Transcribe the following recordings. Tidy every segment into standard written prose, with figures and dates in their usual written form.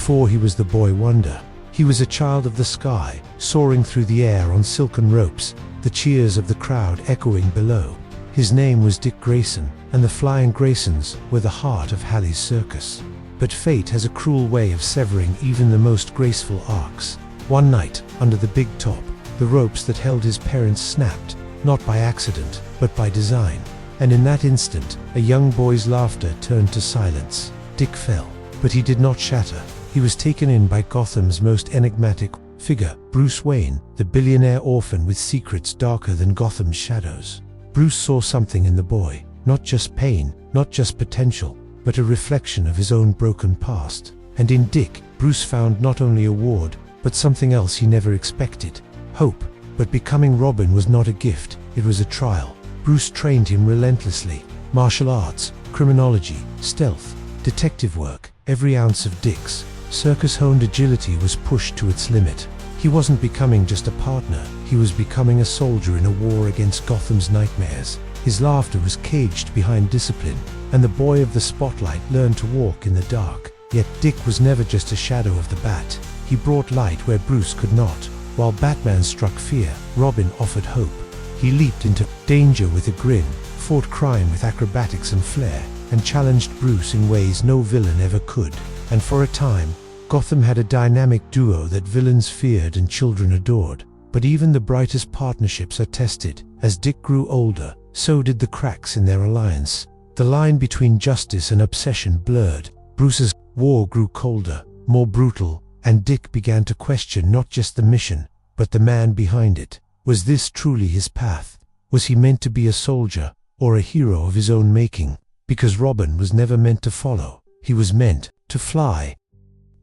Before he was the boy wonder, he was a child of the sky, soaring through the air on silken ropes, the cheers of the crowd echoing below. His name was Dick Grayson, and the Flying Graysons were the heart of Halley's circus. But fate has a cruel way of severing even the most graceful arcs. One night, under the big top, the ropes that held his parents snapped, not by accident, but by design. And in that instant, a young boy's laughter turned to silence. Dick fell, but he did not shatter. He was taken in by Gotham's most enigmatic figure, Bruce Wayne, the billionaire orphan with secrets darker than Gotham's shadows. Bruce saw something in the boy, not just pain, not just potential, but a reflection of his own broken past. And in Dick, Bruce found not only a ward, but something else he never expected: hope. But becoming Robin was not a gift, it was a trial. Bruce trained him relentlessly: martial arts, criminology, stealth, detective work. Every ounce of Dick's circus-honed agility was pushed to its limit. He wasn't becoming just a partner, he was becoming a soldier in a war against Gotham's nightmares. His laughter was caged behind discipline, and the boy of the spotlight learned to walk in the dark. Yet Dick was never just a shadow of the Bat. He brought light where Bruce could not. While Batman struck fear, Robin offered hope. He leaped into danger with a grin, fought crime with acrobatics and flair, and challenged Bruce in ways no villain ever could. And for a time, Gotham had a dynamic duo that villains feared and children adored. But even the brightest partnerships are tested. As Dick grew older, so did the cracks in their alliance. The line between justice and obsession blurred. Bruce's war grew colder, more brutal, and Dick began to question not just the mission, but the man behind it. Was this truly his path? Was he meant to be a soldier, or a hero of his own making? Because Robin was never meant to follow, he was meant to fly.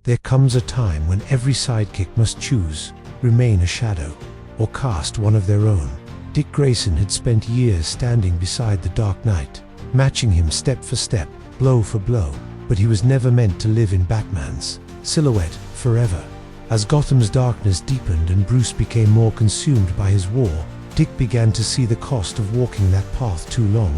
There comes a time when every sidekick must choose: remain a shadow, or cast one of their own. Dick Grayson had spent years standing beside the Dark Knight, matching him step for step, blow for blow, but he was never meant to live in Batman's silhouette forever. As Gotham's darkness deepened and Bruce became more consumed by his war, Dick began to see the cost of walking that path too long.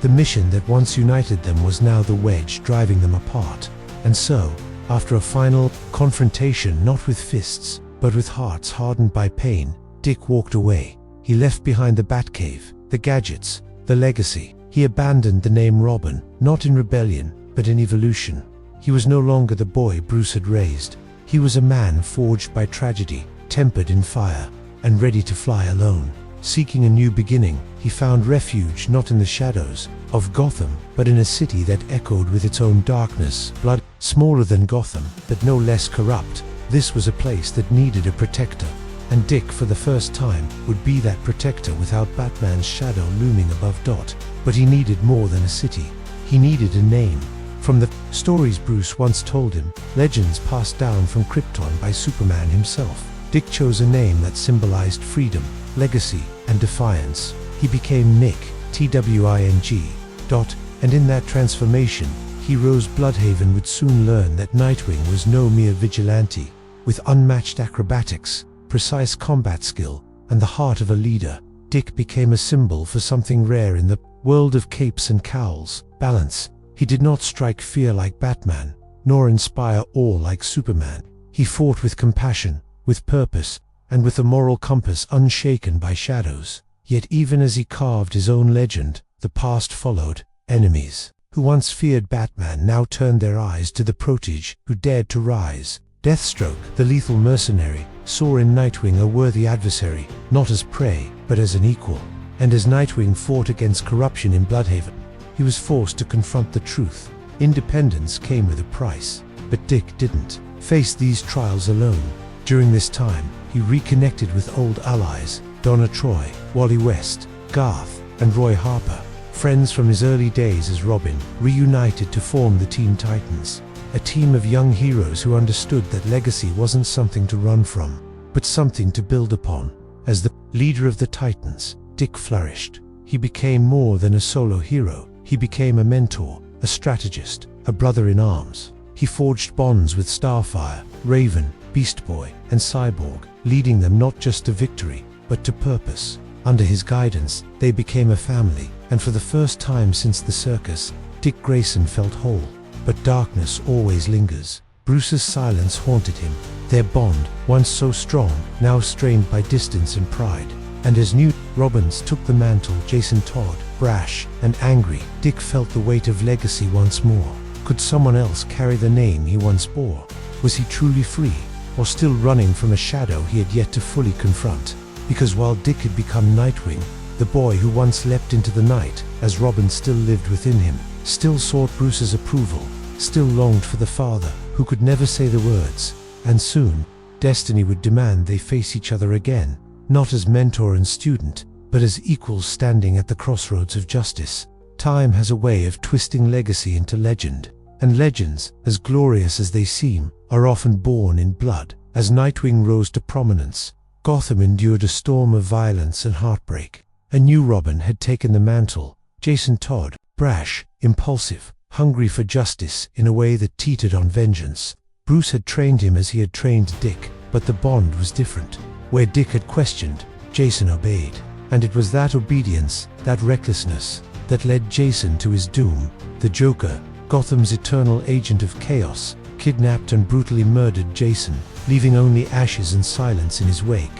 The mission that once united them was now the wedge driving them apart. And so, after a final confrontation, not with fists, but with hearts hardened by pain, Dick walked away. He left behind the Batcave, the gadgets, the legacy. He abandoned the name Robin, not in rebellion, but in evolution. He was no longer the boy Bruce had raised. He was a man forged by tragedy, tempered in fire, and ready to fly alone. Seeking a new beginning, he found refuge not in the shadows of Gotham, but in a city that echoed with its own darkness. Blood, smaller than Gotham, but no less corrupt. This was a place that needed a protector, and Dick, for the first time, would be that protector without Batman's shadow looming above Dot. But he needed more than a city. He needed a name. From the stories Bruce once told him, legends passed down from Krypton by Superman himself, Dick chose a name that symbolized freedom, legacy, and defiance. He became Nick, Twing. And in that transformation, heroes Bloodhaven would soon learn that Nightwing was no mere vigilante. With unmatched acrobatics, precise combat skill, and the heart of a leader, Dick became a symbol for something rare in the world of capes and cowls: balance. He did not strike fear like Batman, nor inspire awe like Superman. He fought with compassion, with purpose, and with a moral compass unshaken by shadows. Yet even as he carved his own legend, the past followed. Enemies, who once feared Batman, now turned their eyes to the protege who dared to rise. Deathstroke, the lethal mercenary, saw in Nightwing a worthy adversary, not as prey, but as an equal. And as Nightwing fought against corruption in Bloodhaven, he was forced to confront the truth. Independence came with a price, but Dick didn't face these trials alone. During this time, he reconnected with old allies: Donna Troy, Wally West, Garth, and Roy Harper. Friends from his early days as Robin, reunited to form the Teen Titans, a team of young heroes who understood that legacy wasn't something to run from, but something to build upon. As the leader of the Titans, Dick flourished. He became more than a solo hero. He became a mentor, a strategist, a brother in arms. He forged bonds with Starfire, Raven, Beast Boy, and Cyborg, leading them not just to victory, but to purpose. Under his guidance, they became a family, and for the first time since the circus, Dick Grayson felt whole. But darkness always lingers. Bruce's silence haunted him. Their bond, once so strong, now strained by distance and pride. And as new Robins took the mantle, Jason Todd, brash and angry, Dick felt the weight of legacy once more. Could someone else carry the name he once bore? Was he truly free, or still running from a shadow he had yet to fully confront? Because while Dick had become Nightwing, the boy who once leapt into the night, as Robin still lived within him, still sought Bruce's approval, still longed for the father who could never say the words. And soon, destiny would demand they face each other again, not as mentor and student, but as equals standing at the crossroads of justice. Time has a way of twisting legacy into legend, and legends, as glorious as they seem, are often born in blood. As Nightwing rose to prominence, Gotham endured a storm of violence and heartbreak. A new Robin had taken the mantle, Jason Todd, brash, impulsive, hungry for justice in a way that teetered on vengeance. Bruce had trained him as he had trained Dick, but the bond was different. Where Dick had questioned, Jason obeyed. And it was that obedience, that recklessness, that led Jason to his doom. The Joker, Gotham's eternal agent of chaos, kidnapped and brutally murdered Jason, leaving only ashes and silence in his wake.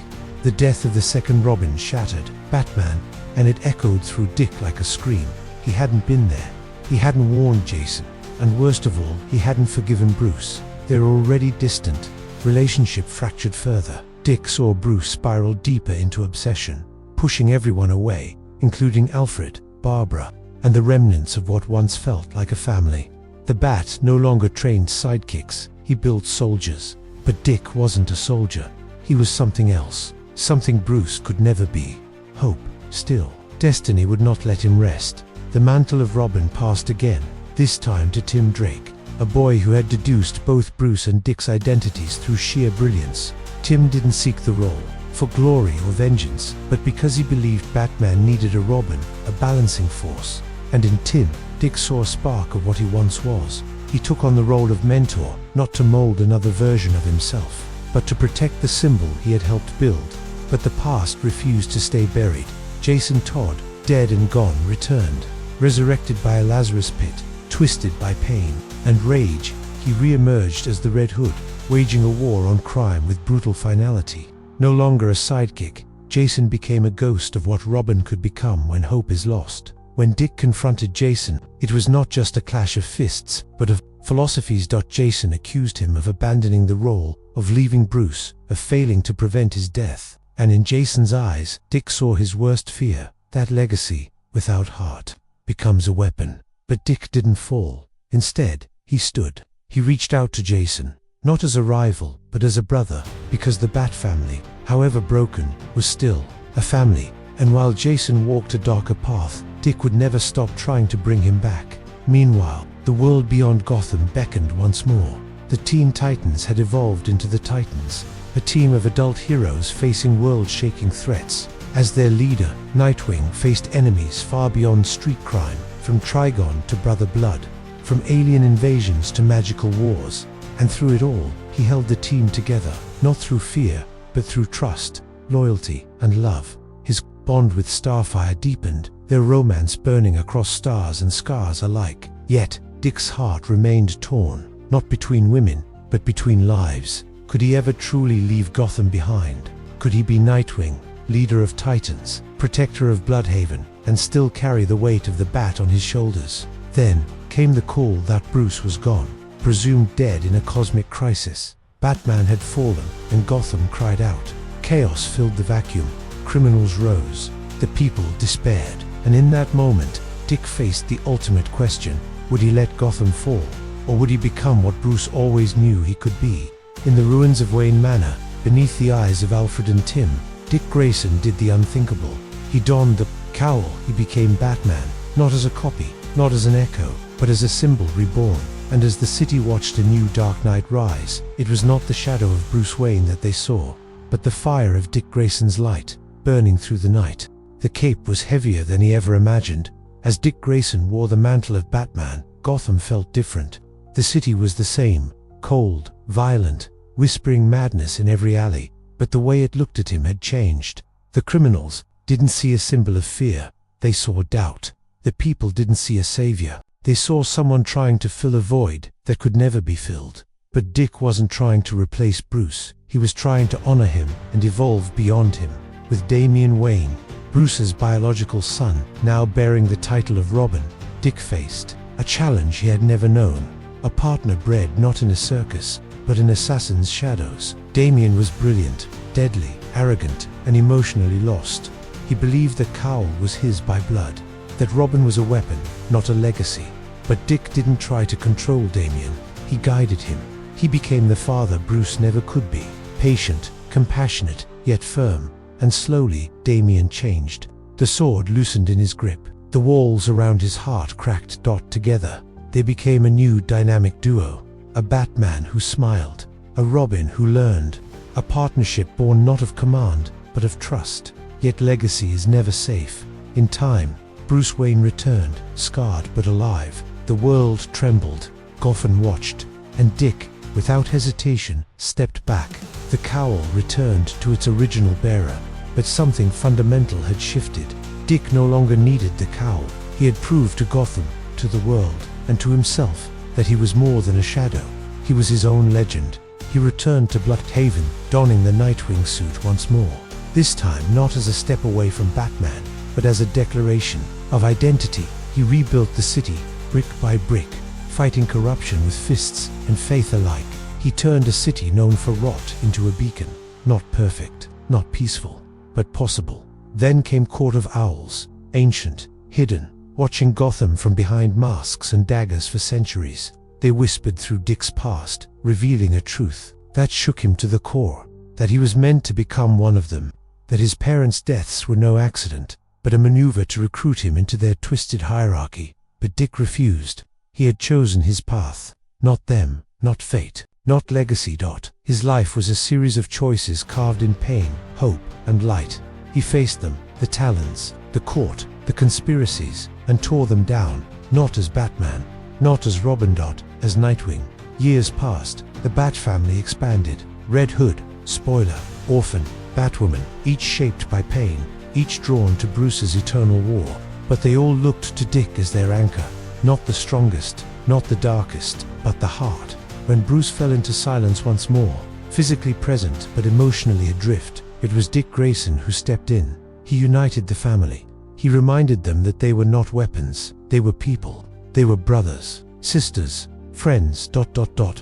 The death of the second Robin shattered Batman, and it echoed through Dick like a scream. He hadn't been there. He hadn't warned Jason. And worst of all, he hadn't forgiven Bruce. They were already distant. Relationship fractured further. Dick saw Bruce spiral deeper into obsession, pushing everyone away, including Alfred, Barbara, and the remnants of what once felt like a family. The Bat no longer trained sidekicks, he built soldiers. But Dick wasn't a soldier. He was something else, something Bruce could never be. Hope, still. Destiny would not let him rest. The mantle of Robin passed again, this time to Tim Drake, a boy who had deduced both Bruce and Dick's identities through sheer brilliance. Tim didn't seek the role for glory or vengeance, but because he believed Batman needed a Robin, a balancing force. And in Tim, Dick saw a spark of what he once was. He took on the role of mentor, not to mold another version of himself, but to protect the symbol he had helped build. But the past refused to stay buried. Jason Todd, dead and gone, returned. Resurrected by a Lazarus pit, twisted by pain and rage, he re-emerged as the Red Hood, waging a war on crime with brutal finality. No longer a sidekick, Jason became a ghost of what Robin could become when hope is lost. When Dick confronted Jason, it was not just a clash of fists, but of philosophies. Jason accused him of abandoning the role, of leaving Bruce, of failing to prevent his death. And in Jason's eyes, Dick saw his worst fear, that legacy, without heart, becomes a weapon. But Dick didn't fall. Instead, he stood. He reached out to Jason, not as a rival, but as a brother, because the Bat family, however broken, was still a family. And while Jason walked a darker path, Dick would never stop trying to bring him back. Meanwhile, the world beyond Gotham beckoned once more. The Teen Titans had evolved into the Titans, a team of adult heroes facing world-shaking threats. As their leader, Nightwing faced enemies far beyond street crime, from Trigon to Brother Blood, from alien invasions to magical wars. And through it all, he held the team together, not through fear, but through trust, loyalty, and love. His bond with Starfire deepened, their romance burning across stars and scars alike. Yet, Dick's heart remained torn, not between women, but between lives. Could he ever truly leave Gotham behind? Could he be Nightwing, leader of Titans, protector of Bloodhaven, and still carry the weight of the Bat on his shoulders? Then came the call that Bruce was gone, presumed dead in a cosmic crisis. Batman had fallen, and Gotham cried out. Chaos filled the vacuum. Criminals rose. The people despaired. And in that moment, Dick faced the ultimate question. Would he let Gotham fall? Or would he become what Bruce always knew he could be? In the ruins of Wayne Manor, beneath the eyes of Alfred and Tim, Dick Grayson did the unthinkable. He donned the cowl. He became Batman, not as a copy, not as an echo, but as a symbol reborn. And as the city watched a new Dark Knight rise, it was not the shadow of Bruce Wayne that they saw, but the fire of Dick Grayson's light, burning through the night. The cape was heavier than he ever imagined. As Dick Grayson wore the mantle of Batman, Gotham felt different. The city was the same, cold, violent, whispering madness in every alley, but the way it looked at him had changed. The criminals didn't see a symbol of fear, they saw doubt. The people didn't see a savior, they saw someone trying to fill a void that could never be filled. But Dick wasn't trying to replace Bruce. He was trying to honor him and evolve beyond him. With Damian Wayne, Bruce's biological son, now bearing the title of Robin, Dick faced a challenge he had never known. A partner bred not in a circus, but in assassin's shadows. Damian was brilliant, deadly, arrogant, and emotionally lost. He believed that Cowl was his by blood, that Robin was a weapon, not a legacy. But Dick didn't try to control Damian. He guided him. He became the father Bruce never could be. Patient, compassionate, yet firm. And slowly, Damian changed. The sword loosened in his grip. The walls around his heart cracked together. They became a new dynamic duo. A Batman who smiled. A Robin who learned. A partnership born not of command, but of trust. Yet legacy is never safe. In time, Bruce Wayne returned, scarred but alive. The world trembled. Gotham watched. And Dick, without hesitation, stepped back. The cowl returned to its original bearer. But something fundamental had shifted. Dick no longer needed the cowl. He had proved to Gotham, to the world, and to himself that he was more than a shadow. He was his own legend. He returned to Bloodhaven, donning the Nightwing suit once more. This time not as a step away from Batman, but as a declaration of identity. He rebuilt the city, brick by brick, fighting corruption with fists and faith alike. He turned a city known for rot into a beacon. Not perfect, not peaceful, but possible. Then came Court of Owls, ancient, hidden, watching Gotham from behind masks and daggers for centuries. They whispered through Dick's past, revealing a truth that shook him to the core, that he was meant to become one of them, that his parents' deaths were no accident, but a maneuver to recruit him into their twisted hierarchy. But Dick refused. He had chosen his path, not them, not fate, not legacy. His life was a series of choices carved in pain, hope, and light. He faced them, the Talons, the court, the conspiracies, and tore them down, not as Batman, not as Robin. As Nightwing. Years passed, the Bat family expanded. Red Hood, Spoiler, Orphan, Batwoman, each shaped by pain, each drawn to Bruce's eternal war. But they all looked to Dick as their anchor. Not the strongest, not the darkest, but the heart. When Bruce fell into silence once more, physically present but emotionally adrift, it was Dick Grayson who stepped in. He united the family. He reminded them that they were not weapons, they were people. They were brothers, sisters, friends.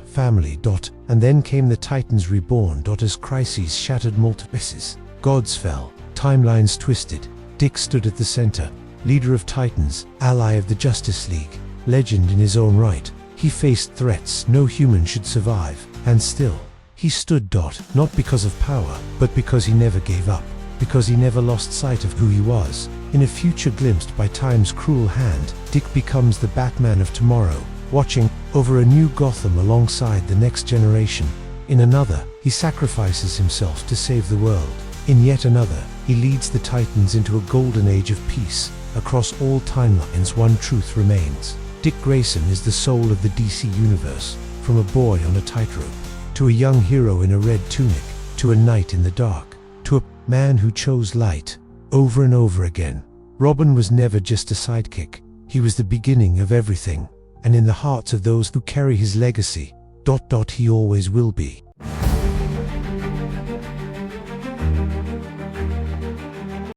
Family. And then came the Titans reborn. As crises shattered multiverses. Gods fell, timelines twisted. Dick stood at the center, leader of Titans, ally of the Justice League, legend in his own right. He faced threats no human should survive, and still, he stood. Not because of power, but because he never gave up, because he never lost sight of who he was. In a future glimpsed by time's cruel hand, Dick becomes the Batman of tomorrow, watching over a new Gotham alongside the next generation. In another, he sacrifices himself to save the world. In yet another, he leads the Titans into a golden age of peace. Across all timelines, one truth remains. Dick Grayson is the soul of the DC universe, from a boy on a tightrope, to a young hero in a red tunic, to a knight in the dark, to a man who chose light, over and over again. Robin was never just a sidekick. He was the beginning of everything, and in the hearts of those who carry his legacy, he always will be.